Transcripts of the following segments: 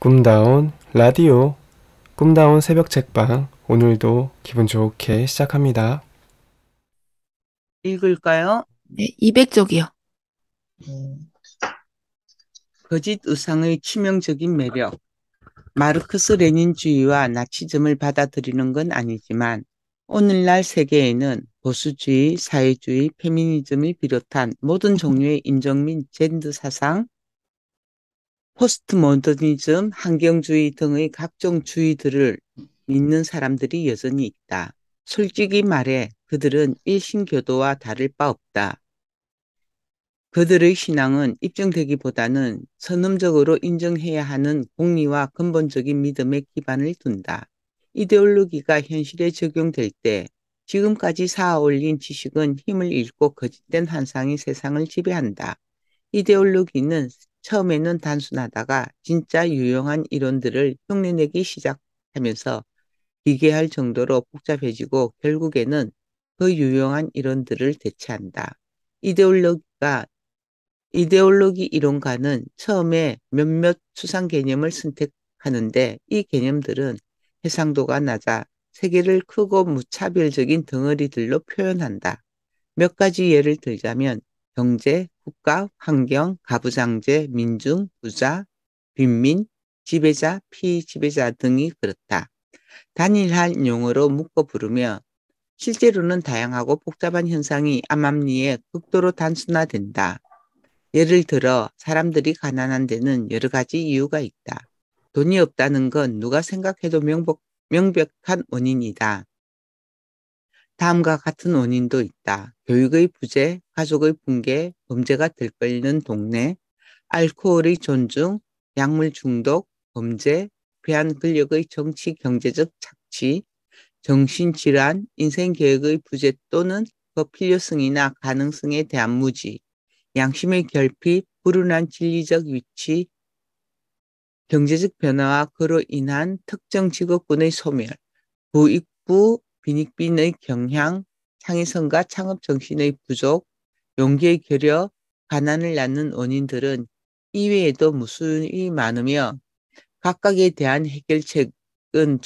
꿈다운 라디오, 꿈다운 새벽 책방, 오늘도 기분 좋게 시작합니다. 읽을까요? 네, 200쪽이요. 거짓 의상의 치명적인 매력. 마르크스 레닌주의와 나치즘을 받아들이는 건 아니지만 오늘날 세계에는 보수주의, 사회주의, 페미니즘을 비롯한 모든 종류의 인종 및 젠더 사상, 포스트모더니즘, 환경주의 등의 각종 주의들을 믿는 사람들이 여전히 있다. 솔직히 말해 그들은 일신교도와 다를 바 없다. 그들의 신앙은 입증되기보다는 선언적으로 인정해야 하는 공리와 근본적인 믿음에 기반을 둔다. 이데올로기가 현실에 적용될 때 지금까지 쌓아올린 지식은 힘을 잃고 거짓된 환상이 세상을 지배한다. 이데올로기는 처음에는 단순하다가 진짜 유용한 이론들을 흉내내기 시작하면서 기괴할 정도로 복잡해지고 결국에는 그 유용한 이론들을 대체한다. 이데올로기가 이데올로기 이론가는 처음에 몇몇 추상 개념을 선택하는데 이 개념들은 해상도가 낮아 세계를 크고 무차별적인 덩어리들로 표현한다. 몇 가지 예를 들자면 경제, 국가, 환경, 가부장제, 민중, 부자, 빈민, 지배자, 피지배자 등이 그렇다. 단일한 용어로 묶어 부르며 실제로는 다양하고 복잡한 현상이 암암리에 극도로 단순화된다. 예를 들어 사람들이 가난한 데는 여러 가지 이유가 있다. 돈이 없다는 건 누가 생각해도 명백한 원인이다. 다음과 같은 원인도 있다. 교육의 부재, 가족의 붕괴, 범죄가 들끓는 동네, 알코올의 존중, 약물 중독, 범죄, 괴한 권력의 정치 경제적 착취, 정신질환, 인생계획의 부재 또는 그 필요성이나 가능성에 대한 무지, 양심의 결핍, 불운한 진리적 위치, 경제적 변화와 그로 인한 특정 직업군의 소멸, 부익부, 빈익빈의 경향, 창의성과 창업 정신의 부족, 용기의 결여, 가난을 낳는 원인들은 이외에도 무수히 많으며 각각에 대한 해결책은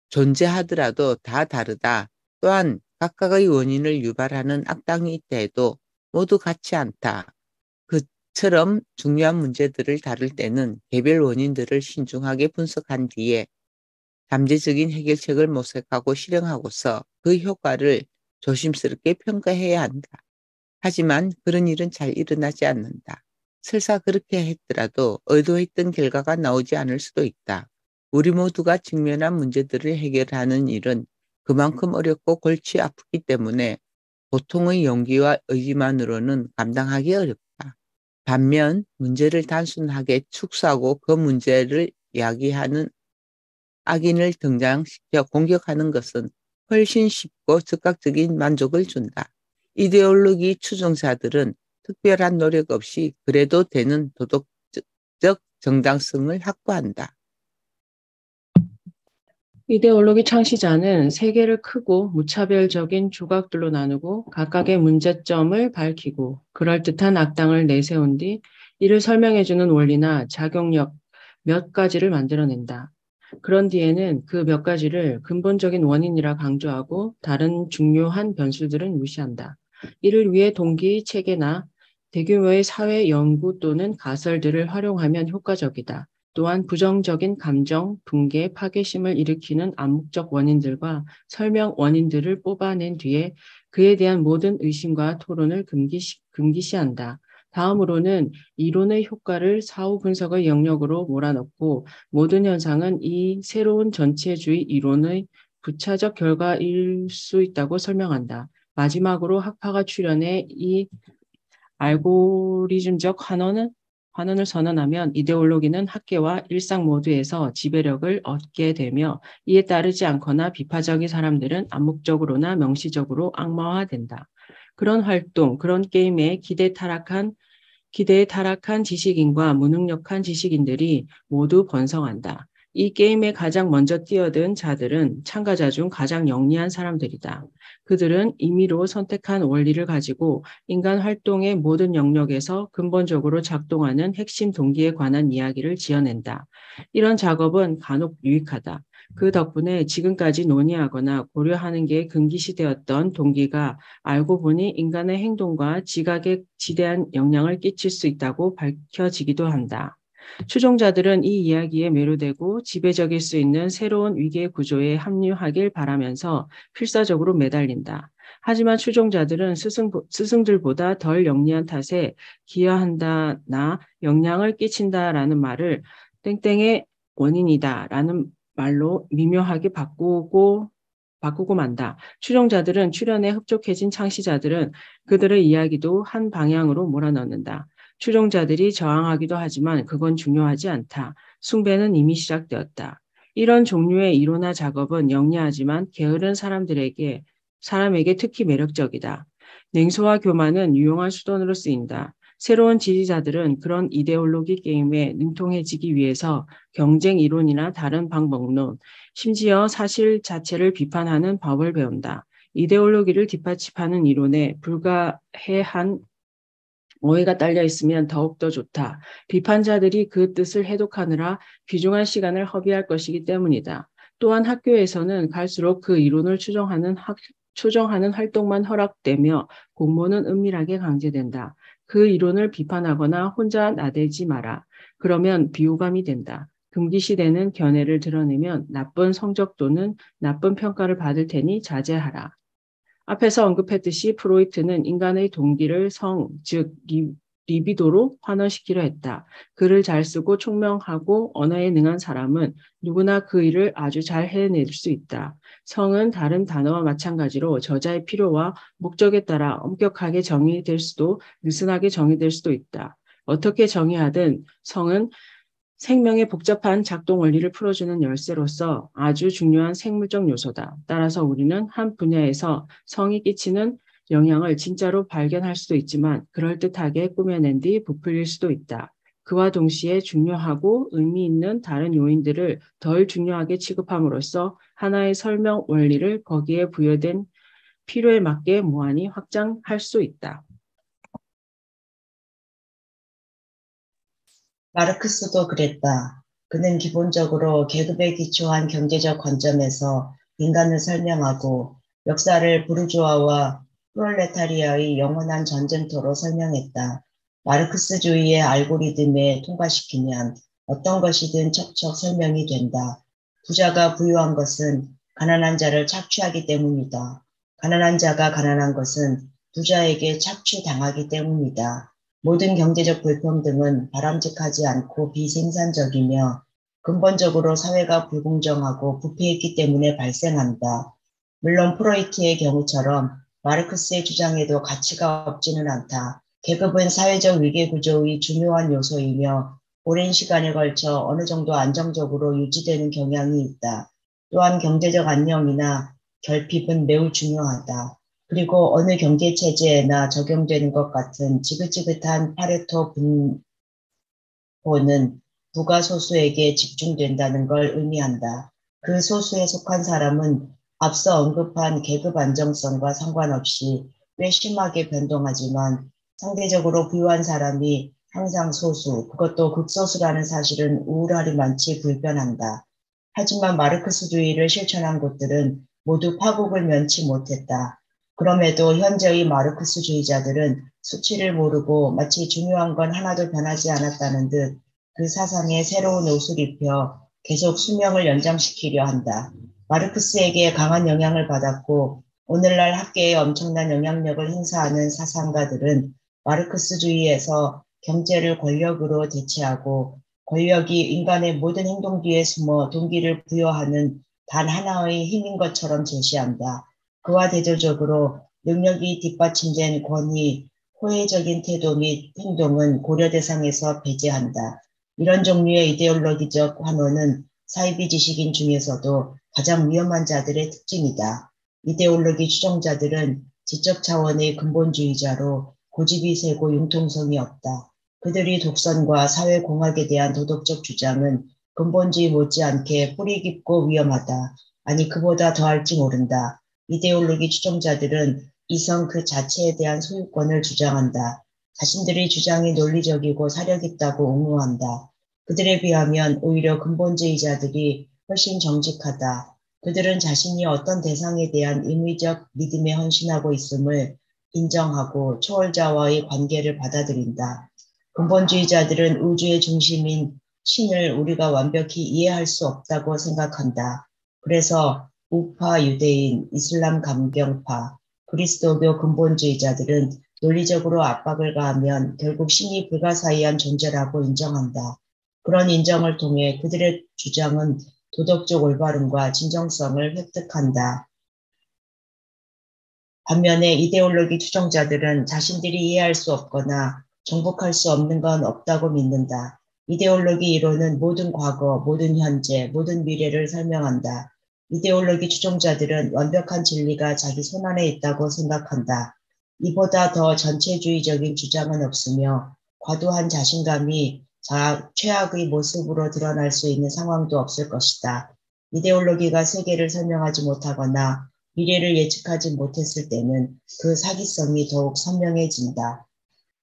존재하더라도 다 다르다. 또한 각각의 원인을 유발하는 악당이 있다 해도 모두 같지 않다. 그처럼 중요한 문제들을 다룰 때는 개별 원인들을 신중하게 분석한 뒤에 잠재적인 해결책을 모색하고 실행하고서 그 효과를 조심스럽게 평가해야 한다. 하지만 그런 일은 잘 일어나지 않는다. 설사 그렇게 했더라도 의도했던 결과가 나오지 않을 수도 있다. 우리 모두가 직면한 문제들을 해결하는 일은 그만큼 어렵고 골치 아프기 때문에 보통의 용기와 의지만으로는 감당하기 어렵다. 반면 문제를 단순하게 축소하고 그 문제를 야기하는 악인을 등장시켜 공격하는 것은 훨씬 쉽고 즉각적인 만족을 준다. 이데올로기 추종자들은 특별한 노력 없이 그래도 되는 도덕적 정당성을 확보한다. 이데올로기 창시자는 세계를 크고 무차별적인 조각들로 나누고 각각의 문제점을 밝히고 그럴듯한 악당을 내세운 뒤 이를 설명해주는 원리나 작용력 몇 가지를 만들어낸다. 그런 뒤에는 그 몇 가지를 근본적인 원인이라 강조하고 다른 중요한 변수들은 무시한다. 이를 위해 동기, 체계나 대규모의 사회 연구 또는 가설들을 활용하면 효과적이다. 또한 부정적인 감정, 붕괴, 파괴심을 일으키는 암묵적 원인들과 설명 원인들을 뽑아낸 뒤에 그에 대한 모든 의심과 토론을 금기시한다. 다음으로는 이론의 효과를 사후 분석의 영역으로 몰아넣고 모든 현상은 이 새로운 전체주의 이론의 부차적 결과일 수 있다고 설명한다. 마지막으로 학파가 출현해 이 알고리즘적 환원을 선언하면 이데올로기는 학계와 일상 모두에서 지배력을 얻게 되며 이에 따르지 않거나 비파적인 사람들은 암묵적으로나 명시적으로 악마화된다. 그런 활동, 그런 게임에 기대에 타락한 지식인과 무능력한 지식인들이 모두 번성한다. 이 게임에 가장 먼저 뛰어든 자들은 참가자 중 가장 영리한 사람들이다. 그들은 임의로 선택한 원리를 가지고 인간 활동의 모든 영역에서 근본적으로 작동하는 핵심 동기에 관한 이야기를 지어낸다. 이런 작업은 간혹 유익하다. 그 덕분에 지금까지 논의하거나 고려하는 게 금기시되었던 동기가 알고 보니 인간의 행동과 지각에 지대한 영향을 끼칠 수 있다고 밝혀지기도 한다. 추종자들은 이 이야기에 매료되고 지배적일 수 있는 새로운 위계 구조에 합류하길 바라면서 필사적으로 매달린다. 하지만 추종자들은 스승들보다 덜 영리한 탓에 기여한다나 영향을 끼친다라는 말을 땡땡의 원인이다라는 말로 미묘하게 바꾸고 만다. 추종자들은 출현에 흡족해진 창시자들은 그들의 이야기도 한 방향으로 몰아넣는다. 추종자들이 저항하기도 하지만 그건 중요하지 않다. 숭배는 이미 시작되었다. 이런 종류의 이론화 작업은 영리하지만 게으른 사람에게 특히 매력적이다. 냉소와 교만은 유용한 수단으로 쓰인다. 새로운 지지자들은 그런 이데올로기 게임에 능통해지기 위해서 경쟁 이론이나 다른 방법론, 심지어 사실 자체를 비판하는 법을 배운다. 이데올로기를 뒷받침하는 이론에 불가해한 오해가 딸려 있으면 더욱더 좋다. 비판자들이 그 뜻을 해독하느라 귀중한 시간을 허비할 것이기 때문이다. 또한 학교에서는 갈수록 그 이론을 추정하는 활동만 허락되며 공모는 은밀하게 강제된다. 그 이론을 비판하거나 혼자 나대지 마라. 그러면 비호감이 된다. 금기시되는 견해를 드러내면 나쁜 성적 또는 나쁜 평가를 받을 테니 자제하라. 앞에서 언급했듯이 프로이트는 인간의 동기를 성, 즉 리비도로 환원시키려 했다. 글을 잘 쓰고 총명하고 언어에 능한 사람은 누구나 그 일을 아주 잘 해낼 수 있다. 성은 다른 단어와 마찬가지로 저자의 필요와 목적에 따라 엄격하게 정의될 수도 느슨하게 정의될 수도 있다. 어떻게 정의하든 성은 생명의 복잡한 작동 원리를 풀어주는 열쇠로서 아주 중요한 생물적 요소다. 따라서 우리는 한 분야에서 성이 끼치는 영향을 진짜로 발견할 수도 있지만 그럴듯하게 꾸며낸 뒤 부풀릴 수도 있다. 그와 동시에 중요하고 의미 있는 다른 요인들을 덜 중요하게 취급함으로써 하나의 설명 원리를 거기에 부여된 필요에 맞게 무한히 확장할 수 있다. 마르크스도 그랬다. 그는 기본적으로 계급에 기초한 경제적 관점에서 인간을 설명하고 역사를 부르주아와 프롤레타리아의 영원한 전쟁터로 설명했다. 마르크스주의의 알고리즘에 통과시키면 어떤 것이든 척척 설명이 된다. 부자가 부유한 것은 가난한 자를 착취하기 때문이다. 가난한 자가 가난한 것은 부자에게 착취당하기 때문이다. 모든 경제적 불평등은 바람직하지 않고 비생산적이며 근본적으로 사회가 불공정하고 부패했기 때문에 발생한다. 물론 프로이트의 경우처럼 마르크스의 주장에도 가치가 없지는 않다. 계급은 사회적 위계구조의 중요한 요소이며 오랜 시간에 걸쳐 어느 정도 안정적으로 유지되는 경향이 있다. 또한 경제적 안녕이나 결핍은 매우 중요하다. 그리고 어느 경제체제에나 적용되는 것 같은 지긋지긋한 파레토 분포는 부가 소수에게 집중된다는 걸 의미한다. 그 소수에 속한 사람은 앞서 언급한 계급 안정성과 상관없이 꽤 심하게 변동하지만 상대적으로 부유한 사람이 항상 소수, 그것도 극소수라는 사실은 우울하리만치 불변한다. 하지만 마르크스주의를 실천한 곳들은 모두 파국을 면치 못했다. 그럼에도 현재의 마르크스주의자들은 수치를 모르고 마치 중요한 건 하나도 변하지 않았다는 듯 그 사상에 새로운 옷을 입혀 계속 수명을 연장시키려 한다. 마르크스에게 강한 영향을 받았고 오늘날 학계에 엄청난 영향력을 행사하는 사상가들은 마르크스주의에서 경제를 권력으로 대체하고 권력이 인간의 모든 행동 뒤에 숨어 동기를 부여하는 단 하나의 힘인 것처럼 제시한다. 그와 대조적으로 능력이 뒷받침된 권위, 호혜적인 태도 및 행동은 고려 대상에서 배제한다. 이런 종류의 이데올로기적 환호는 사이비 지식인 중에서도 가장 위험한 자들의 특징이다. 이데올로기 추종자들은 지적 차원의 근본주의자로 고집이 세고 융통성이 없다. 그들이 독선과 사회공학에 대한 도덕적 주장은 근본주의 못지않게 뿌리 깊고 위험하다. 아니 그보다 더할지 모른다. 이데올로기 추종자들은 이성 그 자체에 대한 소유권을 주장한다. 자신들의 주장이 논리적이고 사력 있다고 옹호한다. 그들에 비하면 오히려 근본주의자들이 훨씬 정직하다. 그들은 자신이 어떤 대상에 대한 임의적 믿음에 헌신하고 있음을 인정하고 초월자와의 관계를 받아들인다. 근본주의자들은 우주의 중심인 신을 우리가 완벽히 이해할 수 없다고 생각한다. 그래서 우파 유대인, 이슬람 감경파, 그리스도교 근본주의자들은 논리적으로 압박을 가하면 결국 신이 불가사의한 존재라고 인정한다. 그런 인정을 통해 그들의 주장은 도덕적 올바름과 진정성을 획득한다. 반면에 이데올로기 추종자들은 자신들이 이해할 수 없거나 정복할 수 없는 건 없다고 믿는다. 이데올로기 이론은 모든 과거, 모든 현재, 모든 미래를 설명한다. 이데올로기 추종자들은 완벽한 진리가 자기 손안에 있다고 생각한다. 이보다 더 전체주의적인 주장은 없으며 과도한 자신감이 최악의 모습으로 드러날 수 있는 상황도 없을 것이다. 이데올로기가 세계를 설명하지 못하거나 미래를 예측하지 못했을 때는 그 사기성이 더욱 선명해진다.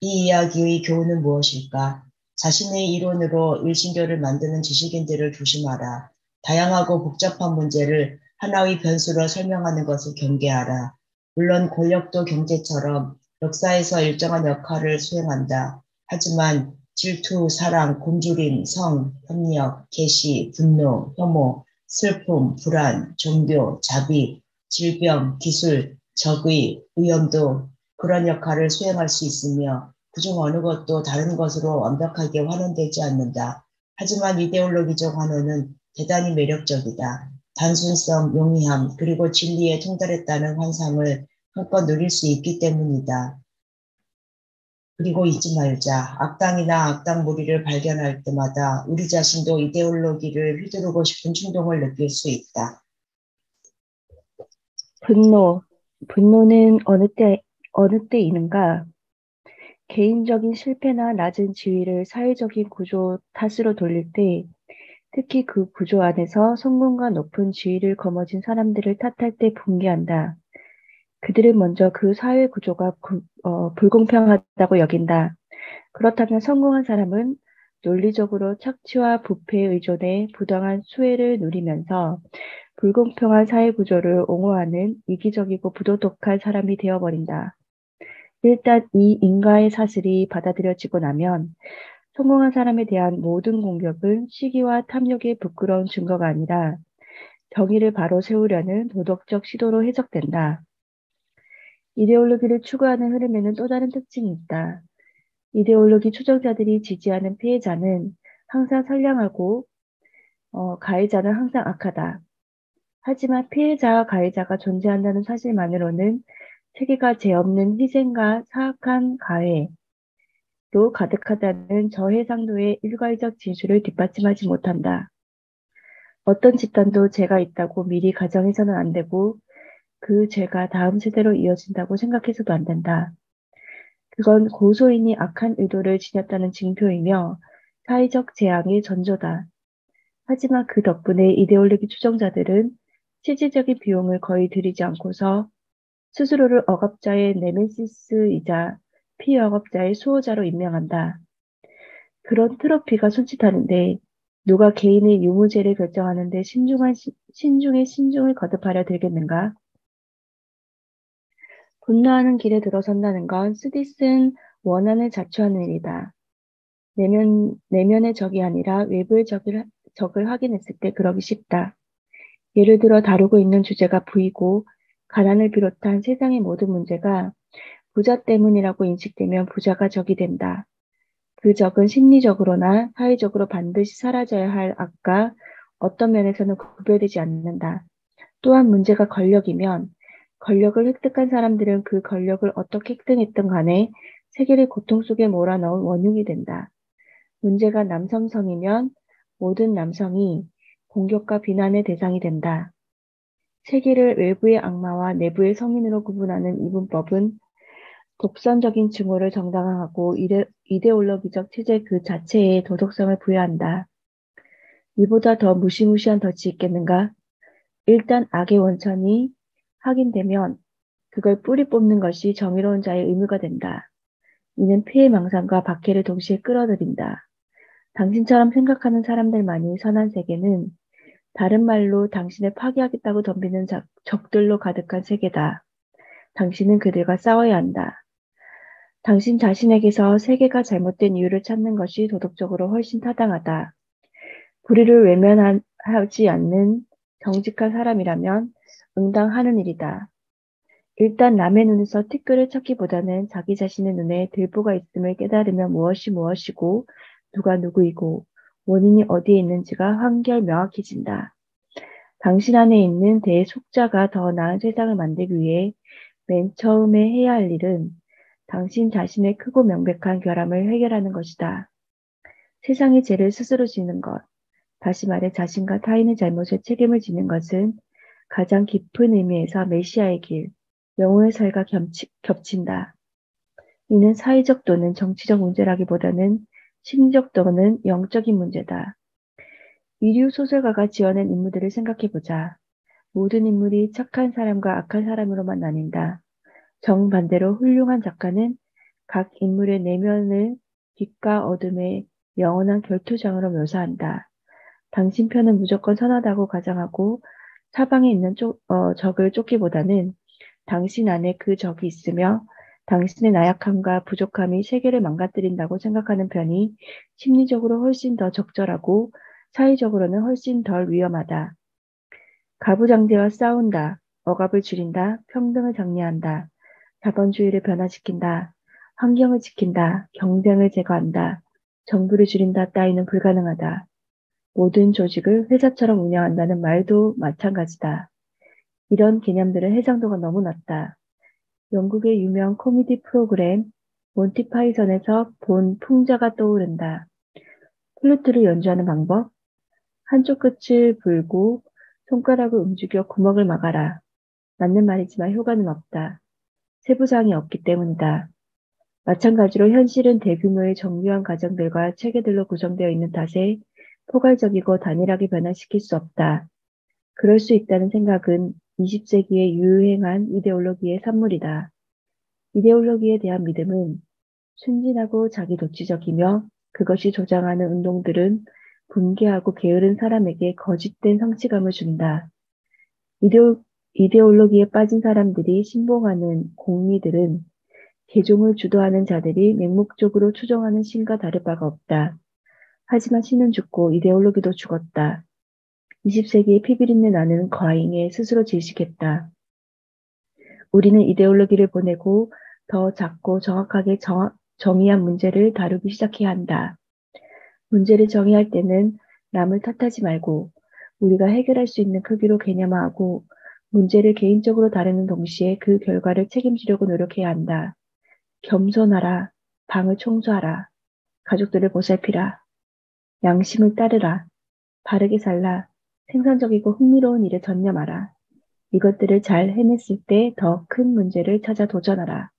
이 이야기의 교훈은 무엇일까? 자신의 이론으로 일신교를 만드는 지식인들을 조심하라. 다양하고 복잡한 문제를 하나의 변수로 설명하는 것을 경계하라. 물론 권력도 경제처럼 역사에서 일정한 역할을 수행한다. 하지만 질투, 사랑, 굶주림, 성, 협력, 계시, 분노, 혐오, 슬픔, 불안, 종교, 자비, 질병, 기술, 적의, 위험도 그런 역할을 수행할 수 있으며 그중 어느 것도 다른 것으로 완벽하게 환원되지 않는다. 하지만 이데올로기적 환원은 대단히 매력적이다. 단순성, 용이함, 그리고 진리에 통달했다는 환상을 한껏 누릴 수 있기 때문이다. 그리고 잊지 말자. 악당이나 악당 무리를 발견할 때마다 우리 자신도 이데올로기를 휘두르고 싶은 충동을 느낄 수 있다. 분노는 어느 때 있는가? 개인적인 실패나 낮은 지위를 사회적인 구조 탓으로 돌릴 때, 특히 그 구조 안에서 성공과 높은 지위를 거머쥔 사람들을 탓할 때 분개한다. 그들은 먼저 그 사회 구조가 불공평하다고 여긴다. 그렇다면 성공한 사람은 논리적으로 착취와 부패에 의존해 부당한 수혜를 누리면서 불공평한 사회 구조를 옹호하는 이기적이고 부도덕한 사람이 되어버린다. 일단 이 인과의 사슬이 받아들여지고 나면 성공한 사람에 대한 모든 공격은 시기와 탐욕의 부끄러운 증거가 아니라 정의를 바로 세우려는 도덕적 시도로 해석된다. 이데올로기를 추구하는 흐름에는 또 다른 특징이 있다. 이데올로기 추종자들이 지지하는 피해자는 항상 선량하고 가해자는 항상 악하다. 하지만 피해자와 가해자가 존재한다는 사실만으로는 세계가 죄 없는 희생과 사악한 가해로 가득하다는 저해상도의 일괄적 진술을 뒷받침하지 못한다. 어떤 집단도 죄가 있다고 미리 가정해서는 안 되고 그 죄가 다음 세대로 이어진다고 생각해서도 안 된다. 그건 고소인이 악한 의도를 지녔다는 징표이며 사회적 재앙의 전조다. 하지만 그 덕분에 이데올로기 추종자들은 실질적인 비용을 거의 들이지 않고서 스스로를 억압자의 네메시스이자 피억압자의 수호자로 임명한다. 그런 트로피가 손짓하는데 누가 개인의 유무죄를 결정하는데 신중에 신중을 거듭하려 들겠는가? 분노하는 길에 들어선다는 건 쓰디쓴 원한을 자초하는 일이다. 내면의 적이 아니라 외부의 적을 확인했을 때 그러기 쉽다. 예를 들어 다루고 있는 주제가 부이고 가난을 비롯한 세상의 모든 문제가 부자 때문이라고 인식되면 부자가 적이 된다. 그 적은 심리적으로나 사회적으로 반드시 사라져야 할 악과 어떤 면에서는 구별되지 않는다. 또한 문제가 권력이면 권력을 획득한 사람들은 그 권력을 어떻게 획득했든 간에 세계를 고통 속에 몰아넣은 원흉이 된다. 문제가 남성성이면 모든 남성이 공격과 비난의 대상이 된다. 세계를 외부의 악마와 내부의 성인으로 구분하는 이분법은 독선적인 증오를 정당화하고 이데올로기적 체제 그 자체에 도덕성을 부여한다. 이보다 더 무시무시한 덫이 있겠는가? 일단 악의 원천이 확인되면 그걸 뿌리 뽑는 것이 정의로운 자의 의무가 된다. 이는 피해망상과 박해를 동시에 끌어들인다. 당신처럼 생각하는 사람들만이 선한 세계는 다른 말로 당신을 파괴하겠다고 덤비는 적들로 가득한 세계다. 당신은 그들과 싸워야 한다. 당신 자신에게서 세계가 잘못된 이유를 찾는 것이 도덕적으로 훨씬 타당하다. 불의를 외면하지 않는 정직한 사람이라면 응당하는 일이다. 일단 남의 눈에서 티끌을 찾기보다는 자기 자신의 눈에 들보가 있음을 깨달으면 무엇이 무엇이고 누가 누구이고 원인이 어디에 있는지가 한결 명확해진다. 당신 안에 있는 대속자가 더 나은 세상을 만들기 위해 맨 처음에 해야 할 일은 당신 자신의 크고 명백한 결함을 해결하는 것이다. 세상의 죄를 스스로 지는 것, 다시 말해 자신과 타인의 잘못에 책임을 지는 것은 가장 깊은 의미에서 메시아의 길, 영혼의 살과 겹친다. 이는 사회적 또는 정치적 문제라기보다는 심리적 또는 영적인 문제다. 이류 소설가가 지어낸 인물들을 생각해보자. 모든 인물이 착한 사람과 악한 사람으로만 나뉜다. 정반대로 훌륭한 작가는 각 인물의 내면을 빛과 어둠의 영원한 결투장으로 묘사한다. 당신 편은 무조건 선하다고 가정하고 사방에 있는 적을 쫓기보다는 당신 안에 그 적이 있으며 당신의 나약함과 부족함이 세계를 망가뜨린다고 생각하는 편이 심리적으로 훨씬 더 적절하고 사회적으로는 훨씬 덜 위험하다. 가부장제와 싸운다. 억압을 줄인다. 평등을 장려한다. 자본주의를 변화시킨다. 환경을 지킨다. 경쟁을 제거한다. 정부를 줄인다 따위는 불가능하다. 모든 조직을 회사처럼 운영한다는 말도 마찬가지다. 이런 개념들은 해상도가 너무 낮다. 영국의 유명 코미디 프로그램 몬티 파이썬에서 본 풍자가 떠오른다. 플루트를 연주하는 방법? 한쪽 끝을 불고 손가락을 움직여 구멍을 막아라. 맞는 말이지만 효과는 없다. 세부사항이 없기 때문이다. 마찬가지로 현실은 대규모의 정교한 가정들과 체계들로 구성되어 있는 탓에 포괄적이고 단일하게 변화시킬 수 없다. 그럴 수 있다는 생각은 20세기에 유행한 이데올로기의 산물이다. 이데올로기에 대한 믿음은 순진하고 자기도취적이며 그것이 조장하는 운동들은 분개하고 게으른 사람에게 거짓된 성취감을 준다. 이데올로기에 빠진 사람들이 신봉하는 공리들은 개종을 주도하는 자들이 맹목적으로 추종하는 신과 다를 바가 없다. 하지만 신은 죽고 이데올로기도 죽었다. 20세기의 피비린내 나는 과잉에 스스로 질식했다. 우리는 이데올로기를 보내고 더 작고 정확하게 정의한 문제를 다루기 시작해야 한다. 문제를 정의할 때는 남을 탓하지 말고 우리가 해결할 수 있는 크기로 개념화하고 문제를 개인적으로 다루는 동시에 그 결과를 책임지려고 노력해야 한다. 겸손하라. 방을 청소하라. 가족들을 보살피라. 양심을 따르라. 바르게 살라. 생산적이고 흥미로운 일에 전념하라. 이것들을 잘 해냈을 때 더 큰 문제를 찾아 도전하라.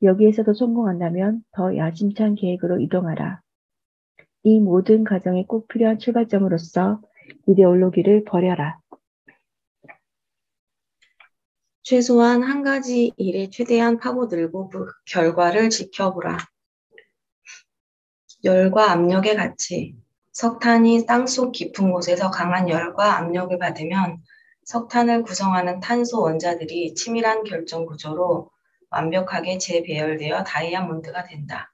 여기에서도 성공한다면 더 야심찬 계획으로 이동하라. 이 모든 과정에 꼭 필요한 출발점으로서 이데올로기를 버려라. 최소한 한 가지 일에 최대한 파고들고 그 결과를 지켜보라. 열과 압력의 가치. 석탄이 땅속 깊은 곳에서 강한 열과 압력을 받으면 석탄을 구성하는 탄소 원자들이 치밀한 결정 구조로 완벽하게 재배열되어 다이아몬드가 된다.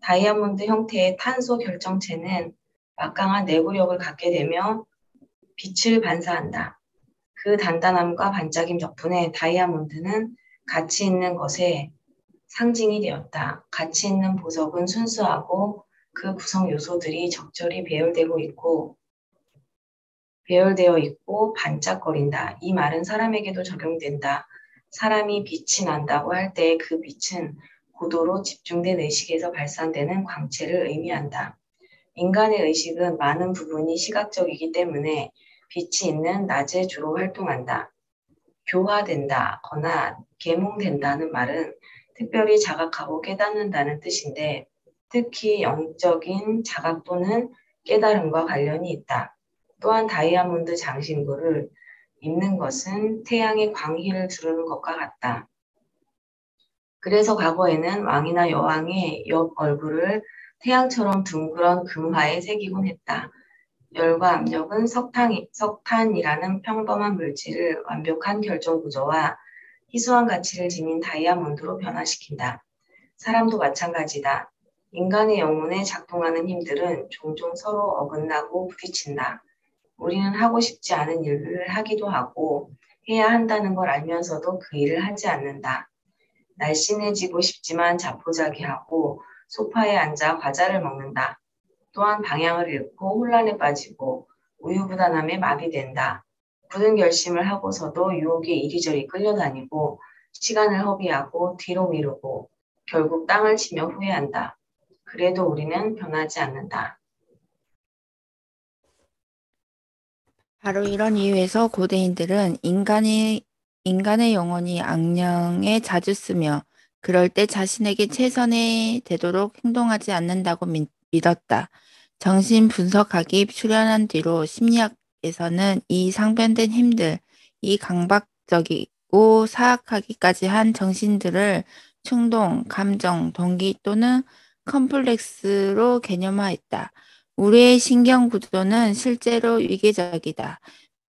다이아몬드 형태의 탄소 결정체는 막강한 내구력을 갖게 되며 빛을 반사한다. 그 단단함과 반짝임 덕분에 다이아몬드는 가치 있는 것의 상징이 되었다. 가치 있는 보석은 순수하고 그 구성 요소들이 적절히 배열되어 있고 반짝거린다. 이 말은 사람에게도 적용된다. 사람이 빛이 난다고 할 때 그 빛은 고도로 집중된 의식에서 발산되는 광채를 의미한다. 인간의 의식은 많은 부분이 시각적이기 때문에 빛이 있는 낮에 주로 활동한다. 교화된다거나 계몽된다는 말은 특별히 자각하고 깨닫는다는 뜻인데 특히 영적인 자각 또는 깨달음과 관련이 있다. 또한 다이아몬드 장신구를 입는 것은 태양의 광희를 두르는 것과 같다. 그래서 과거에는 왕이나 여왕의 옆 얼굴을 태양처럼 둥그런 금화에 새기곤 했다. 열과 압력은 석탄이라는 평범한 물질을 완벽한 결정 구조와 희소한 가치를 지닌 다이아몬드로 변화시킨다. 사람도 마찬가지다. 인간의 영혼에 작동하는 힘들은 종종 서로 어긋나고 부딪힌다. 우리는 하고 싶지 않은 일을 하기도 하고 해야 한다는 걸 알면서도 그 일을 하지 않는다. 날씬해지고 싶지만 자포자기하고 소파에 앉아 과자를 먹는다. 또한 방향을 잃고 혼란에 빠지고 우유부단함에 마비된다. 굳은 결심을 하고서도 유혹에 이리저리 끌려다니고 시간을 허비하고 뒤로 미루고 결국 땅을 치며 후회한다. 그래도 우리는 변하지 않는다. 바로 이런 이유에서 고대인들은 인간의 영혼이 악령에 자주 쓰며 그럴 때 자신에게 최선이 되도록 행동하지 않는다고 믿었다. 정신 분석학이 출현한 뒤로 심리학에서는 이 상변된 힘들, 이 강박적이고 사악하기까지 한 정신들을 충동, 감정, 동기 또는 컴플렉스로 개념화했다. 우리의 신경 구조는 실제로 위계적이다.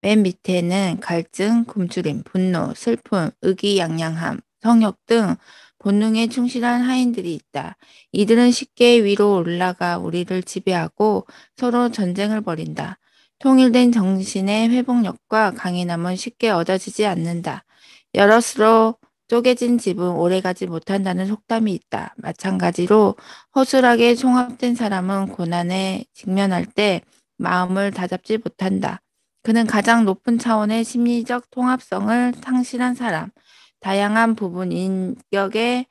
맨 밑에는 갈증, 굶주림, 분노, 슬픔, 의기양양함, 성욕 등 본능에 충실한 하인들이 있다. 이들은 쉽게 위로 올라가 우리를 지배하고 서로 전쟁을 벌인다. 통일된 정신의 회복력과 강인함은 쉽게 얻어지지 않는다. 여럿으로 쪼개진 집은 오래가지 못한다는 속담이 있다. 마찬가지로 허술하게 총합된 사람은 고난에 직면할 때 마음을 다잡지 못한다. 그는 가장 높은 차원의 심리적 통합성을 상실한 사람, 다양한 부분 인격의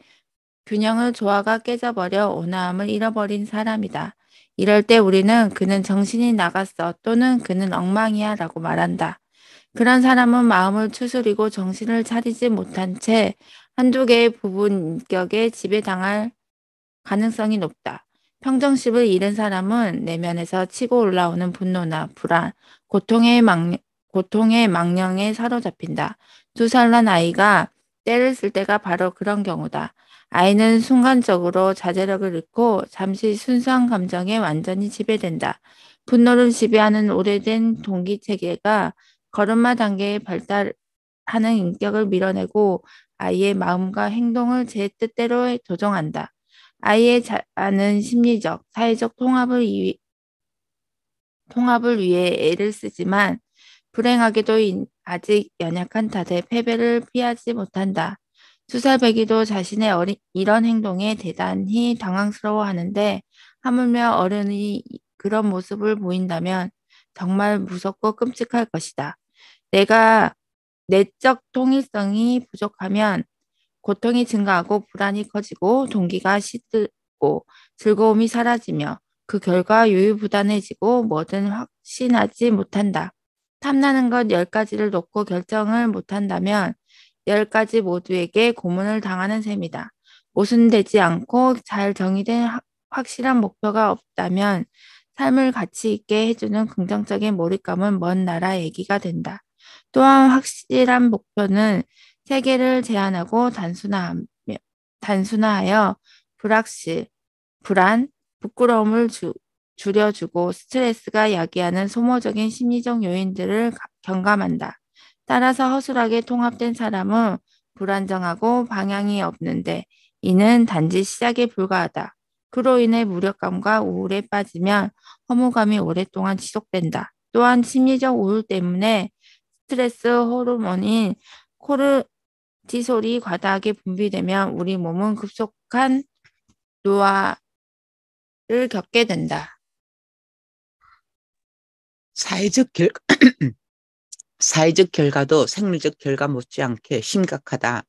균형을 조화가 깨져버려 온화함을 잃어버린 사람이다. 이럴 때 우리는 그는 정신이 나갔어 또는 그는 엉망이야 라고 말한다. 그런 사람은 마음을 추스리고 정신을 차리지 못한 채 한두 개의 부분 인격에 지배당할 가능성이 높다. 평정심을 잃은 사람은 내면에서 치고 올라오는 분노나 불안, 고통의 망령에 사로잡힌다. 2살 난 아이가 때를 쓸 때가 바로 그런 경우다. 아이는 순간적으로 자제력을 잃고 잠시 순수한 감정에 완전히 지배된다. 분노를 지배하는 오래된 동기체계가 걸음마 단계에 발달하는 인격을 밀어내고 아이의 마음과 행동을 제 뜻대로 조정한다. 아이의 자아는 심리적, 사회적 통합을 위해 애를 쓰지만 불행하게도 아직 연약한 탓에 패배를 피하지 못한다. 2살배기도 자신의 이런 행동에 대단히 당황스러워하는데 하물며 어른이 그런 모습을 보인다면 정말 무섭고 끔찍할 것이다. 내적 통일성이 부족하면 고통이 증가하고 불안이 커지고 동기가 시들고 즐거움이 사라지며 그 결과 유유부단해지고 뭐든 확신하지 못한다. 탐나는 것 10가지를 놓고 결정을 못한다면 10가지 모두에게 고문을 당하는 셈이다. 모순되지 않고 잘 정의된 확실한 목표가 없다면 삶을 가치 있게 해주는 긍정적인 몰입감은 먼 나라 얘기가 된다. 또한 확실한 목표는 세계를 제한하고 단순화하여 불확실, 불안, 부끄러움을 줄여주고 스트레스가 야기하는 소모적인 심리적 요인들을 경감한다. 따라서 허술하게 통합된 사람은 불안정하고 방향이 없는데 이는 단지 시작에 불과하다. 그로 인해 무력감과 우울에 빠지면 허무감이 오랫동안 지속된다. 또한 심리적 우울 때문에 스트레스 호르몬인 코르티솔이 과다하게 분비되면 우리 몸은 급속한 노화를 겪게 된다. 사회적 결과도 생리적 결과 못지않게 심각하다.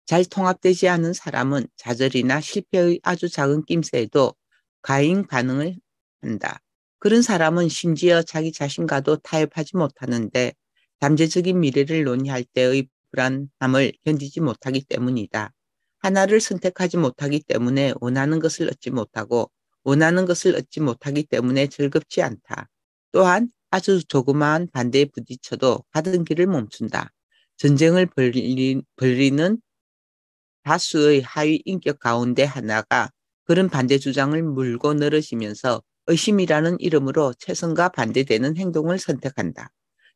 잘 통합되지 않은 사람은 좌절이나 실패의 아주 작은 낌새에도 과잉 반응을 한다. 그런 사람은 심지어 자기 자신과도 타협하지 못하는데 잠재적인 미래를 논의할 때의 불안함을 견디지 못하기 때문이다. 하나를 선택하지 못하기 때문에 원하는 것을 얻지 못하고 원하는 것을 얻지 못하기 때문에 즐겁지 않다. 또한 아주 조그마한 반대에 부딪혀도 가던 길을 멈춘다. 전쟁을 벌리는 다수의 하위 인격 가운데 하나가 그런 반대 주장을 물고 늘어지면서 의심이라는 이름으로 최선과 반대되는 행동을 선택한다.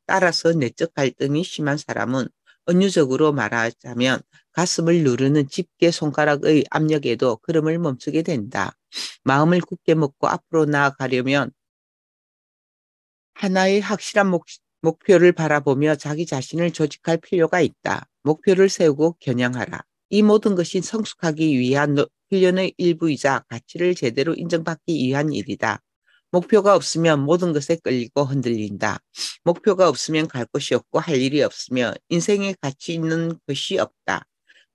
따라서 내적 갈등이 심한 사람은 은유적으로 말하자면 가슴을 누르는 집게 손가락의 압력에도 걸음을 멈추게 된다. 마음을 굳게 먹고 앞으로 나아가려면 하나의 확실한 목표를 바라보며 자기 자신을 조직할 필요가 있다. 목표를 세우고 겨냥하라. 이 모든 것이 성숙하기 위한 훈련의 일부이자 가치를 제대로 인정받기 위한 일이다. 목표가 없으면 모든 것에 끌리고 흔들린다. 목표가 없으면 갈 곳이 없고 할 일이 없으며 인생에 가치 있는 것이 없다.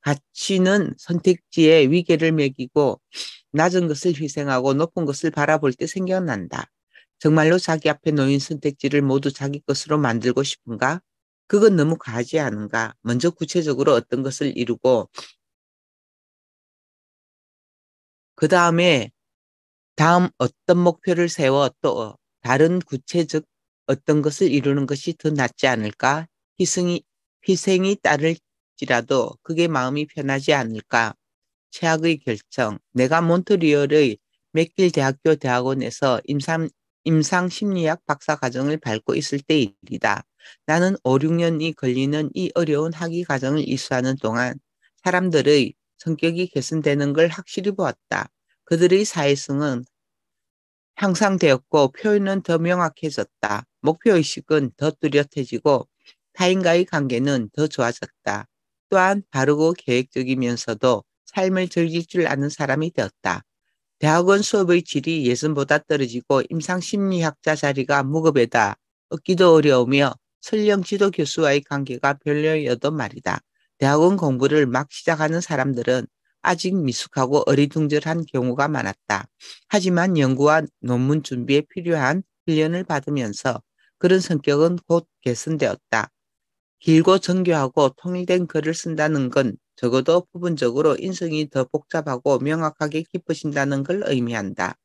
가치는 선택지에 위계를 매기고 낮은 것을 희생하고 높은 것을 바라볼 때 생겨난다. 정말로 자기 앞에 놓인 선택지를 모두 자기 것으로 만들고 싶은가? 그건 너무 과하지 않은가? 먼저 구체적으로 어떤 것을 이루고 그 다음에 다음 어떤 목표를 세워 또 다른 구체적 어떤 것을 이루는 것이 더 낫지 않을까? 희생이 따를지라도 그게 마음이 편하지 않을까? 최악의 결정. 내가 몬트리올의 맥길 대학교 대학원에서 임상심리학 박사 과정을 밟고 있을 때의 일이다. 나는 5, 6년이 걸리는 이 어려운 학위 과정을 이수하는 동안 사람들의 성격이 개선되는 걸 확실히 보았다. 그들의 사회성은 향상되었고 표현은 더 명확해졌다. 목표의식은 더 뚜렷해지고 타인과의 관계는 더 좋아졌다. 또한 바르고 계획적이면서도 삶을 즐길 줄 아는 사람이 되었다. 대학원 수업의 질이 예전보다 떨어지고 임상심리학자 자리가 무급에다 얻기도 어려우며 설령 지도 교수와의 관계가 별로여도 말이다. 대학원 공부를 막 시작하는 사람들은 아직 미숙하고 어리둥절한 경우가 많았다. 하지만 연구와 논문 준비에 필요한 훈련을 받으면서 그런 성격은 곧 개선되었다. 길고 정교하고 통일된 글을 쓴다는 건 적어도 부분적으로 인성이 더 복잡하고 명확하게 깊어진다는 걸 의미한다.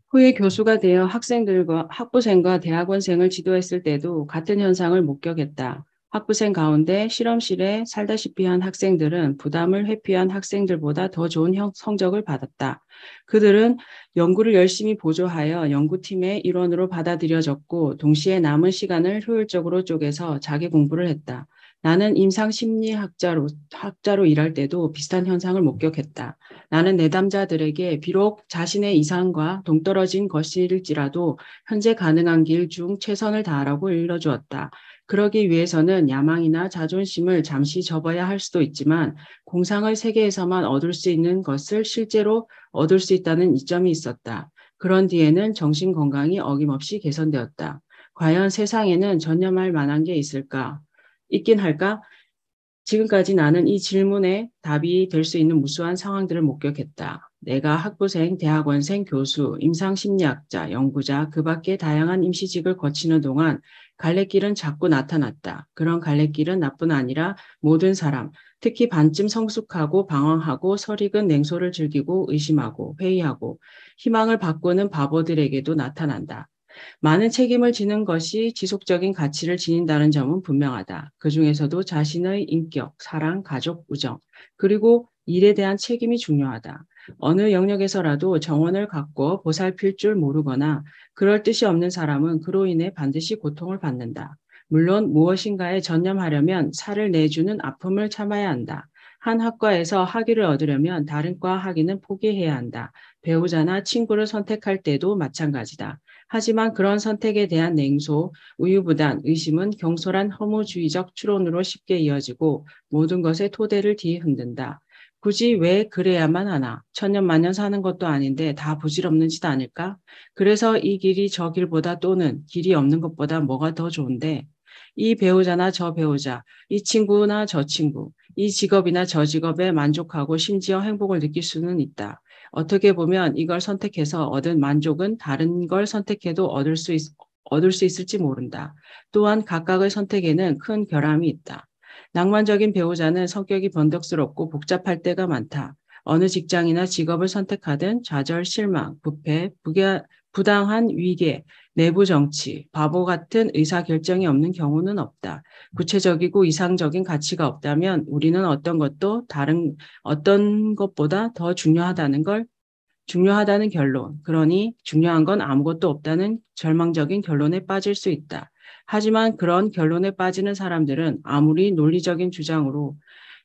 후에 교수가 되어 학부생과 대학원생을 지도했을 때도 같은 현상을 목격했다. 학부생 가운데 실험실에 살다시피 한 학생들은 부담을 회피한 학생들보다 더 좋은 성적을 받았다. 그들은 연구를 열심히 보조하여 연구팀의 일원으로 받아들여졌고 동시에 남은 시간을 효율적으로 쪼개서 자기 공부를 했다. 나는 임상심리학자로 일할 때도 비슷한 현상을 목격했다. 나는 내담자들에게 비록 자신의 이상과 동떨어진 것일지라도 현재 가능한 길 중 최선을 다하라고 일러주었다. 그러기 위해서는 야망이나 자존심을 잠시 접어야 할 수도 있지만 공상의 세계에서만 얻을 수 있는 것을 실제로 얻을 수 있다는 이점이 있었다. 그런 뒤에는 정신건강이 어김없이 개선되었다. 과연 세상에는 전념할 만한 게 있긴 할까? 지금까지 나는 이 질문에 답이 될 수 있는 무수한 상황들을 목격했다. 내가 학부생, 대학원생, 교수, 임상심리학자, 연구자, 그 밖의 다양한 임시직을 거치는 동안 갈래길은 자꾸 나타났다. 그런 갈래길은 나뿐 아니라 모든 사람, 특히 반쯤 성숙하고 방황하고 설익은 냉소를 즐기고 의심하고 회의하고 희망을 바꾸는 바보들에게도 나타난다. 많은 책임을 지는 것이 지속적인 가치를 지닌다는 점은 분명하다. 그 중에서도 자신의 인격, 사랑, 가족, 우정, 그리고 일에 대한 책임이 중요하다. 어느 영역에서라도 정원을 갖고 보살필 줄 모르거나 그럴 뜻이 없는 사람은 그로 인해 반드시 고통을 받는다. 물론 무엇인가에 전념하려면 살을 내주는 아픔을 참아야 한다. 한 학과에서 학위를 얻으려면 다른 과 학위는 포기해야 한다. 배우자나 친구를 선택할 때도 마찬가지다. 하지만 그런 선택에 대한 냉소, 우유부단, 의심은 경솔한 허무주의적 추론으로 쉽게 이어지고 모든 것의 토대를 뒤흔든다. 굳이 왜 그래야만 하나? 천년만년 사는 것도 아닌데 다 부질없는 짓 아닐까? 그래서 이 길이 저 길보다 또는 길이 없는 것보다 뭐가 더 좋은데? 이 배우자나 저 배우자, 이 친구나 저 친구, 이 직업이나 저 직업에 만족하고 심지어 행복을 느낄 수는 있다. 어떻게 보면 이걸 선택해서 얻은 만족은 다른 걸 선택해도 얻을 수 있을지 모른다. 또한 각각의 선택에는 큰 결함이 있다. 낭만적인 배우자는 성격이 번덕스럽고 복잡할 때가 많다. 어느 직장이나 직업을 선택하든 좌절, 실망, 부패, 부당한 위계, 내부 정치, 바보 같은 의사결정이 없는 경우는 없다. 구체적이고 이상적인 가치가 없다면 우리는 어떤 것도 다른 어떤 것보다 더 중요하다는 결론. 그러니 중요한 건 아무것도 없다는 절망적인 결론에 빠질 수 있다. 하지만 그런 결론에 빠지는 사람들은 아무리 논리적인 주장으로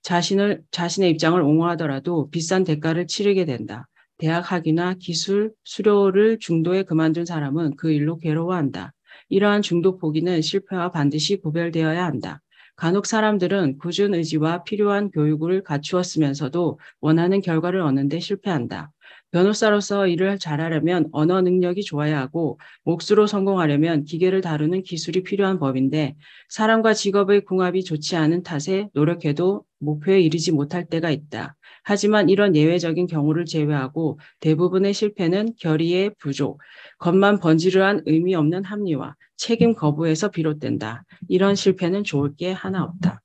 자신의 입장을 옹호하더라도 비싼 대가를 치르게 된다. 대학 학위나 기술 수료를 중도에 그만둔 사람은 그 일로 괴로워한다. 이러한 중도 포기는 실패와 반드시 구별되어야 한다. 간혹 사람들은 굳은 의지와 필요한 교육을 갖추었으면서도 원하는 결과를 얻는데 실패한다. 변호사로서 일을 잘하려면 언어 능력이 좋아야 하고 몫으로 성공하려면 기계를 다루는 기술이 필요한 법인데 사람과 직업의 궁합이 좋지 않은 탓에 노력해도 목표에 이르지 못할 때가 있다. 하지만 이런 예외적인 경우를 제외하고 대부분의 실패는 결의의 부족, 겉만 번지르한 의미 없는 합리화, 책임 거부에서 비롯된다. 이런 실패는 좋을 게 하나 없다.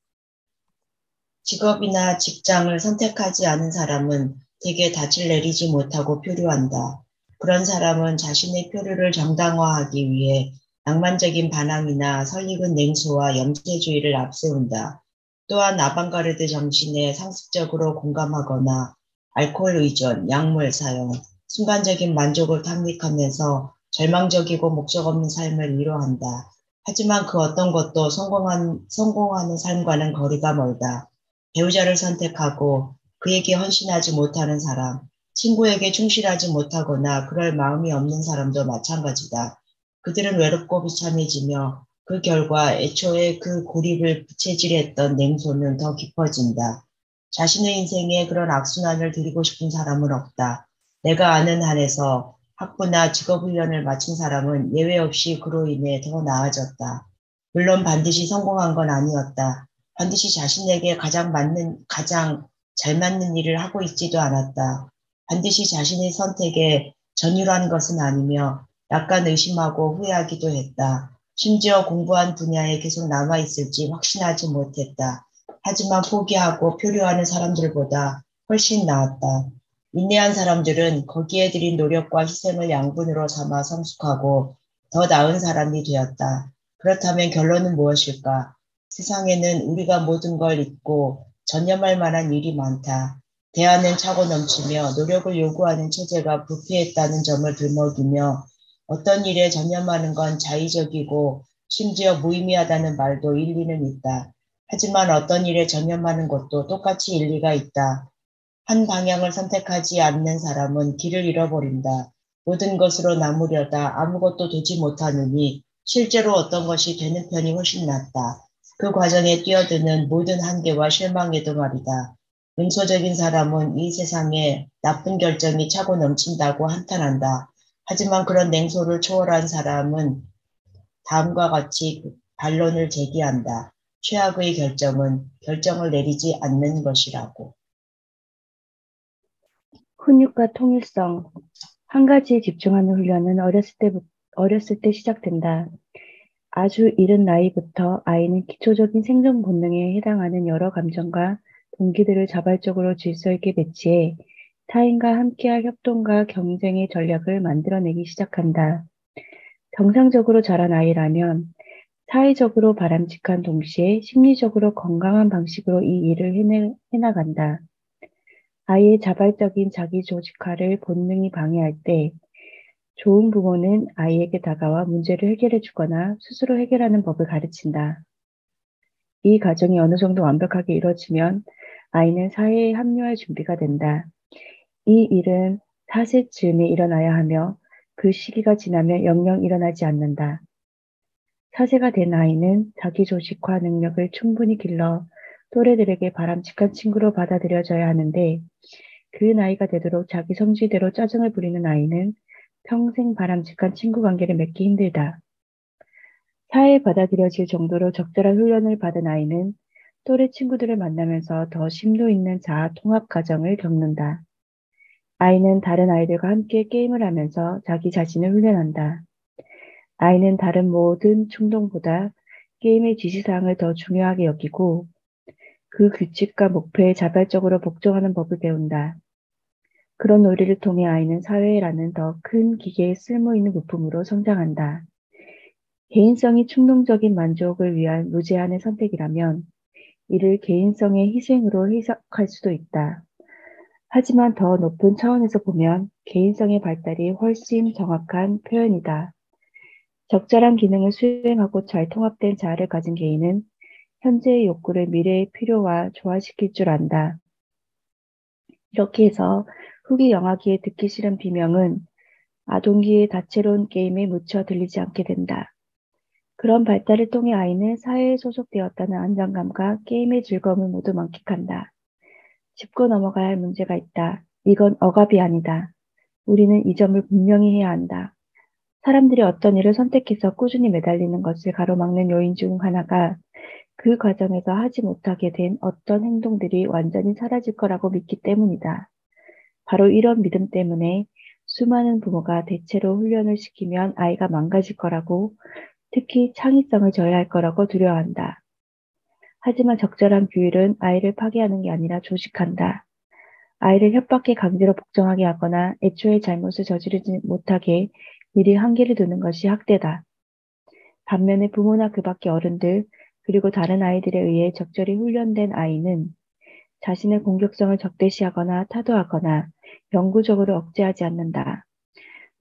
직업이나 직장을 선택하지 않은 사람은 대개 닻을 내리지 못하고 표류한다. 그런 사람은 자신의 표류를 정당화하기 위해 낭만적인 반항이나 설익은 냉소와 염세주의를 앞세운다. 또한 아방가르드 정신에 상습적으로 공감하거나 알코올 의존, 약물 사용, 순간적인 만족을 탐닉하면서 절망적이고 목적 없는 삶을 위로한다. 하지만 그 어떤 것도 성공하는 삶과는 거리가 멀다. 배우자를 선택하고 그에게 헌신하지 못하는 사람, 친구에게 충실하지 못하거나 그럴 마음이 없는 사람도 마찬가지다. 그들은 외롭고 비참해지며 그 결과 애초에 그 고립을 부채질했던 냉소는 더 깊어진다. 자신의 인생에 그런 악순환을 드리고 싶은 사람은 없다. 내가 아는 한에서 학부나 직업훈련을 마친 사람은 예외 없이 그로 인해 더 나아졌다. 물론 반드시 성공한 건 아니었다. 반드시 자신에게 가장 잘 맞는 일을 하고 있지도 않았다. 반드시 자신의 선택에 전율한 것은 아니며 약간 의심하고 후회하기도 했다. 심지어 공부한 분야에 계속 남아있을지 확신하지 못했다. 하지만 포기하고 표류하는 사람들보다 훨씬 나았다. 인내한 사람들은 거기에 들인 노력과 희생을 양분으로 삼아 성숙하고 더 나은 사람이 되었다. 그렇다면 결론은 무엇일까? 세상에는 우리가 모든 걸 잊고 전념할 만한 일이 많다. 대안은 차고 넘치며 노력을 요구하는 체제가 부패했다는 점을 들먹이며 어떤 일에 전념하는 건 자의적이고 심지어 무의미하다는 말도 일리는 있다. 하지만 어떤 일에 전념하는 것도 똑같이 일리가 있다. 한 방향을 선택하지 않는 사람은 길을 잃어버린다. 모든 것으로 남으려다 아무것도 되지 못하느니 실제로 어떤 것이 되는 편이 훨씬 낫다. 그 과정에 뛰어드는 모든 한계와 실망에도 말이다. 능소적인 사람은 이 세상에 나쁜 결정이 차고 넘친다고 한탄한다. 하지만 그런 냉소를 초월한 사람은 다음과 같이 반론을 제기한다. 최악의 결정은 결정을 내리지 않는 것이라고. 훈육과 통일성. 한 가지에 집중하는 훈련은 어렸을 때 시작된다. 아주 이른 나이부터 아이는 기초적인 생존 본능에 해당하는 여러 감정과 동기들을 자발적으로 질서 있게 배치해 타인과 함께할 협동과 경쟁의 전략을 만들어내기 시작한다. 정상적으로 자란 아이라면 사회적으로 바람직한 동시에 심리적으로 건강한 방식으로 이 일을 해나간다. 아이의 자발적인 자기조직화를 본능이 방해할 때 좋은 부모는 아이에게 다가와 문제를 해결해 주거나 스스로 해결하는 법을 가르친다. 이 과정이 어느 정도 완벽하게 이루어지면 아이는 사회에 합류할 준비가 된다. 이 일은 4세 즈음에 일어나야 하며 그 시기가 지나면 영영 일어나지 않는다. 4세가 된 아이는 자기조직화 능력을 충분히 길러 또래들에게 바람직한 친구로 받아들여져야 하는데 그 나이가 되도록 자기 성질대로 짜증을 부리는 아이는 평생 바람직한 친구 관계를 맺기 힘들다. 사회에 받아들여질 정도로 적절한 훈련을 받은 아이는 또래 친구들을 만나면서 더 심도 있는 자아 통합 과정을 겪는다. 아이는 다른 아이들과 함께 게임을 하면서 자기 자신을 훈련한다. 아이는 다른 모든 충동보다 게임의 지시사항을 더 중요하게 여기고 그 규칙과 목표에 자발적으로 복종하는 법을 배운다. 그런 놀이를 통해 아이는 사회라는 더 큰 기계에 쓸모 있는 부품으로 성장한다. 개인성이 충동적인 만족을 위한 무제한의 선택이라면 이를 개인성의 희생으로 해석할 수도 있다. 하지만 더 높은 차원에서 보면 개인성의 발달이 훨씬 정확한 표현이다. 적절한 기능을 수행하고 잘 통합된 자아를 가진 개인은 현재의 욕구를 미래의 필요와 조화시킬 줄 안다. 이렇게 해서 후기 영화기에 듣기 싫은 비명은 아동기의 다채로운 게임에 묻혀 들리지 않게 된다. 그런 발달을 통해 아이는 사회에 소속되었다는 안정감과 게임의 즐거움을 모두 만끽한다. 짚고 넘어가야 할 문제가 있다. 이건 억압이 아니다. 우리는 이 점을 분명히 해야 한다. 사람들이 어떤 일을 선택해서 꾸준히 매달리는 것을 가로막는 요인 중 하나가 그 과정에서 하지 못하게 된 어떤 행동들이 완전히 사라질 거라고 믿기 때문이다. 바로 이런 믿음 때문에 수많은 부모가 대체로 훈련을 시키면 아이가 망가질 거라고, 특히 창의성을 저해할 거라고 두려워한다. 하지만 적절한 규율은 아이를 파괴하는 게 아니라 조직한다. 아이를 협박해 강제로 복종하게 하거나 애초에 잘못을 저지르지 못하게 미리 한계를 두는 것이 학대다. 반면에 부모나 그 밖의 어른들, 그리고 다른 아이들에 의해 적절히 훈련된 아이는 자신의 공격성을 적대시하거나 타도하거나 영구적으로 억제하지 않는다.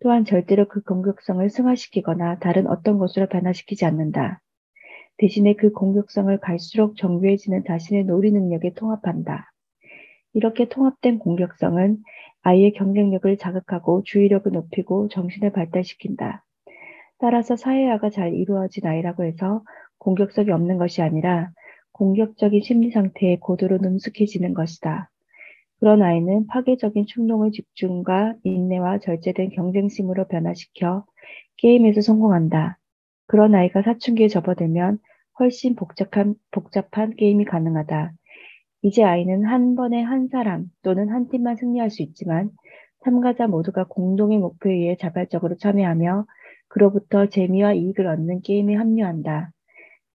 또한 절대로 그 공격성을 승화시키거나 다른 어떤 것으로 변화시키지 않는다. 대신에 그 공격성을 갈수록 정교해지는 자신의 놀이 능력에 통합한다. 이렇게 통합된 공격성은 아이의 경쟁력을 자극하고 주의력을 높이고 정신을 발달시킨다. 따라서 사회화가 잘 이루어진 아이라고 해서 공격성이 없는 것이 아니라 공격적인 심리 상태에 고도로 능숙해지는 것이다. 그런 아이는 파괴적인 충동을 집중과 인내와 절제된 경쟁심으로 변화시켜 게임에서 성공한다. 그런 아이가 사춘기에 접어들면 훨씬 복잡한 게임이 가능하다. 이제 아이는 한 번에 한 사람 또는 한 팀만 승리할 수 있지만 참가자 모두가 공동의 목표에 의해 자발적으로 참여하며 그로부터 재미와 이익을 얻는 게임에 합류한다.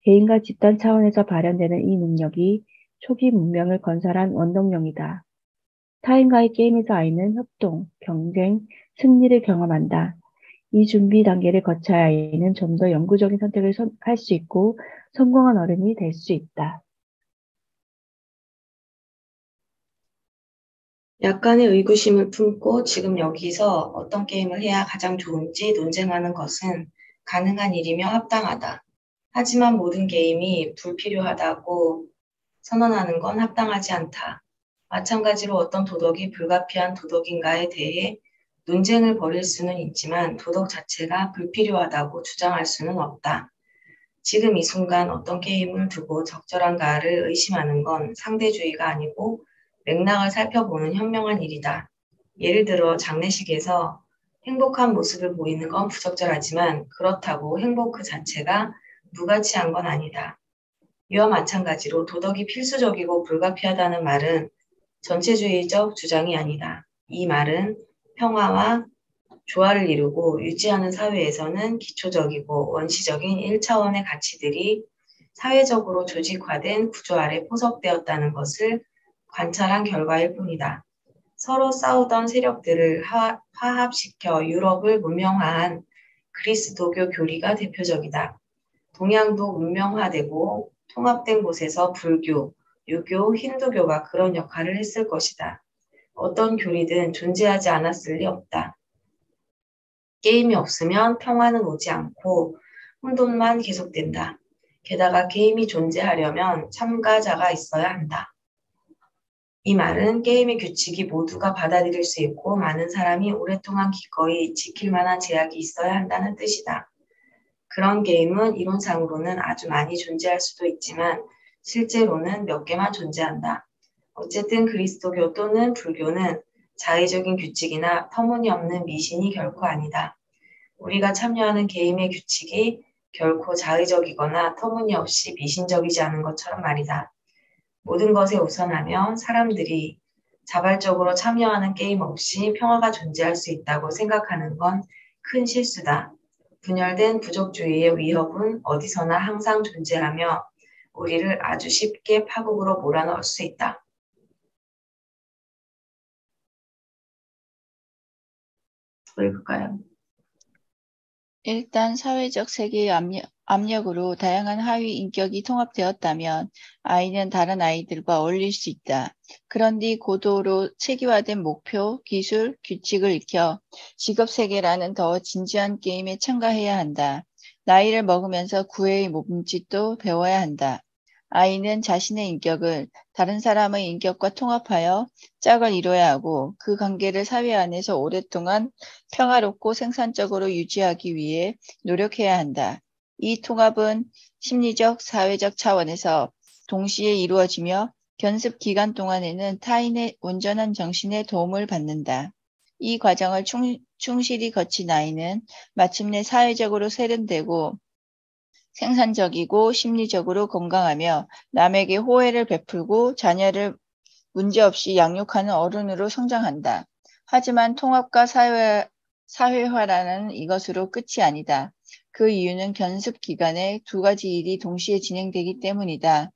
개인과 집단 차원에서 발현되는 이 능력이 초기 문명을 건설한 원동력이다. 타인과의 게임에서 아이는 협동, 경쟁, 승리를 경험한다. 이 준비 단계를 거쳐야 아이는 좀 더 영구적인 선택을 할 수 있고 성공한 어른이 될 수 있다. 약간의 의구심을 품고 지금 여기서 어떤 게임을 해야 가장 좋은지 논쟁하는 것은 가능한 일이며 합당하다. 하지만 모든 게임이 불필요하다고 선언하는 건 합당하지 않다. 마찬가지로 어떤 도덕이 불가피한 도덕인가에 대해 논쟁을 벌일 수는 있지만 도덕 자체가 불필요하다고 주장할 수는 없다. 지금 이 순간 어떤 게임을 두고 적절한가를 의심하는 건 상대주의가 아니고 맥락을 살펴보는 현명한 일이다. 예를 들어 장례식에서 행복한 모습을 보이는 건 부적절하지만 그렇다고 행복 그 자체가 무가치한 건 아니다. 이와 마찬가지로 도덕이 필수적이고 불가피하다는 말은 전체주의적 주장이 아니다. 이 말은 평화와 조화를 이루고 유지하는 사회에서는 기초적이고 원시적인 1차원의 가치들이 사회적으로 조직화된 구조 아래 포섭되었다는 것을 관찰한 결과일 뿐이다. 서로 싸우던 세력들을 화합시켜 유럽을 문명화한 그리스도교 교리가 대표적이다. 동양도 문명화되고 통합된 곳에서 불교, 유교, 힌두교가 그런 역할을 했을 것이다. 어떤 교리든 존재하지 않았을 리 없다. 게임이 없으면 평화는 오지 않고 혼돈만 계속된다. 게다가 게임이 존재하려면 참가자가 있어야 한다. 이 말은 게임의 규칙이 모두가 받아들일 수 있고 많은 사람이 오랫동안 기꺼이 지킬 만한 제약이 있어야 한다는 뜻이다. 그런 게임은 이론상으로는 아주 많이 존재할 수도 있지만 실제로는 몇 개만 존재한다. 어쨌든 그리스도교 또는 불교는 자의적인 규칙이나 터무니없는 미신이 결코 아니다. 우리가 참여하는 게임의 규칙이 결코 자의적이거나 터무니없이 미신적이지 않은 것처럼 말이다. 모든 것에 우선하며 사람들이 자발적으로 참여하는 게임 없이 평화가 존재할 수 있다고 생각하는 건 큰 실수다. 분열된 부족주의의 위협은 어디서나 항상 존재하며 우리를 아주 쉽게 파국으로 몰아넣을 수 있다. 보일까요? 일단 사회적 세계의 압력으로 다양한 하위 인격이 통합되었다면 아이는 다른 아이들과 어울릴 수 있다. 그런 뒤 고도로 체계화된 목표, 기술, 규칙을 익혀 직업 세계라는 더 진지한 게임에 참가해야 한다. 나이를 먹으면서 구애의 몸짓도 배워야 한다. 아이는 자신의 인격을 다른 사람의 인격과 통합하여 짝을 이뤄야 하고 그 관계를 사회 안에서 오랫동안 평화롭고 생산적으로 유지하기 위해 노력해야 한다. 이 통합은 심리적, 사회적 차원에서 동시에 이루어지며 견습 기간 동안에는 타인의 온전한 정신의 도움을 받는다. 이 과정을 충실히 거친 아이는 마침내 사회적으로 세련되고 생산적이고 심리적으로 건강하며 남에게 호혜를 베풀고 자녀를 문제없이 양육하는 어른으로 성장한다. 하지만 통합과 사회화라는 이것으로 끝이 아니다. 그 이유는 견습 기간에 두 가지 일이 동시에 진행되기 때문이다.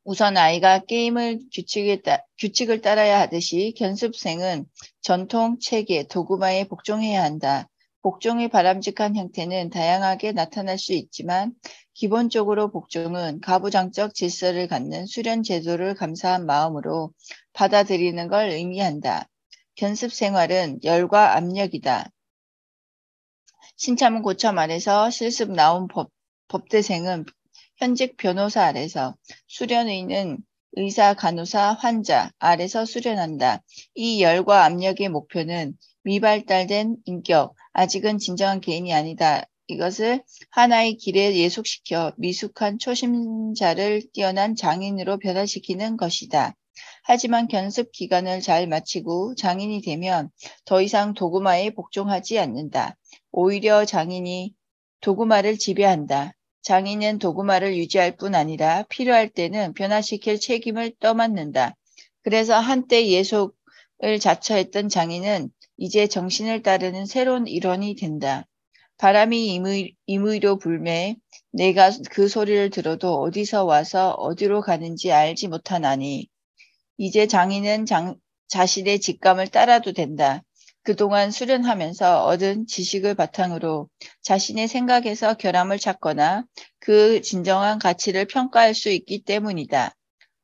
우선 아이가 게임을 규칙을 따라야 하듯이 견습생은 전통, 체계, 도구마에 복종해야 한다. 복종의 바람직한 형태는 다양하게 나타날 수 있지만 기본적으로 복종은 가부장적 질서를 갖는 수련 제도를 감사한 마음으로 받아들이는 걸 의미한다. 견습 생활은 열과 압력이다. 신참은 고참 아래서 실습 나온 법대생은 현직 변호사 아래서, 수련의는 의사, 간호사, 환자 아래서 수련한다. 이 열과 압력의 목표는 미발달된 인격, 아직은 진정한 개인이 아니다. 이것을 하나의 길에 예속시켜 미숙한 초심자를 뛰어난 장인으로 변화시키는 것이다. 하지만 견습 기간을 잘 마치고 장인이 되면 더 이상 도구마에 복종하지 않는다. 오히려 장인이 도구마를 지배한다. 장인은 도구마를 유지할 뿐 아니라 필요할 때는 변화시킬 책임을 떠맡는다. 그래서 한때 예속을 자처했던 장인은 이제 정신을 따르는 새로운 일원이 된다. 바람이 임의로 불매 내가 그 소리를 들어도 어디서 와서 어디로 가는지 알지 못하나니 이제 장인은 자신의 직감을 따라도 된다. 그동안 수련하면서 얻은 지식을 바탕으로 자신의 생각에서 결함을 찾거나 그 진정한 가치를 평가할 수 있기 때문이다.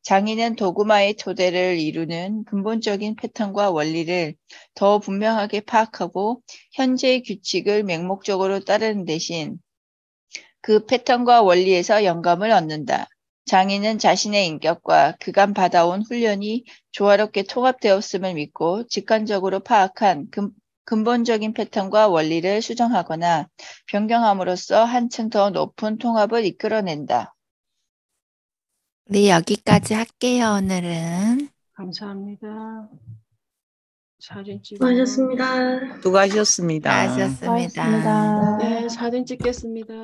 장인은 도구마의 토대를 이루는 근본적인 패턴과 원리를 더 분명하게 파악하고 현재의 규칙을 맹목적으로 따르는 대신 그 패턴과 원리에서 영감을 얻는다. 장인은 자신의 인격과 그간 받아온 훈련이 조화롭게 통합되었음을 믿고 직관적으로 파악한 근본적인 패턴과 원리를 수정하거나 변경함으로써 한층 더 높은 통합을 이끌어낸다. 네, 여기까지 할게요, 오늘은. 감사합니다. 사진 찍어요. 수고하셨습니다. 수고하셨습니다. 수고하셨습니다. 고맙습니다. 네, 사진 찍겠습니다.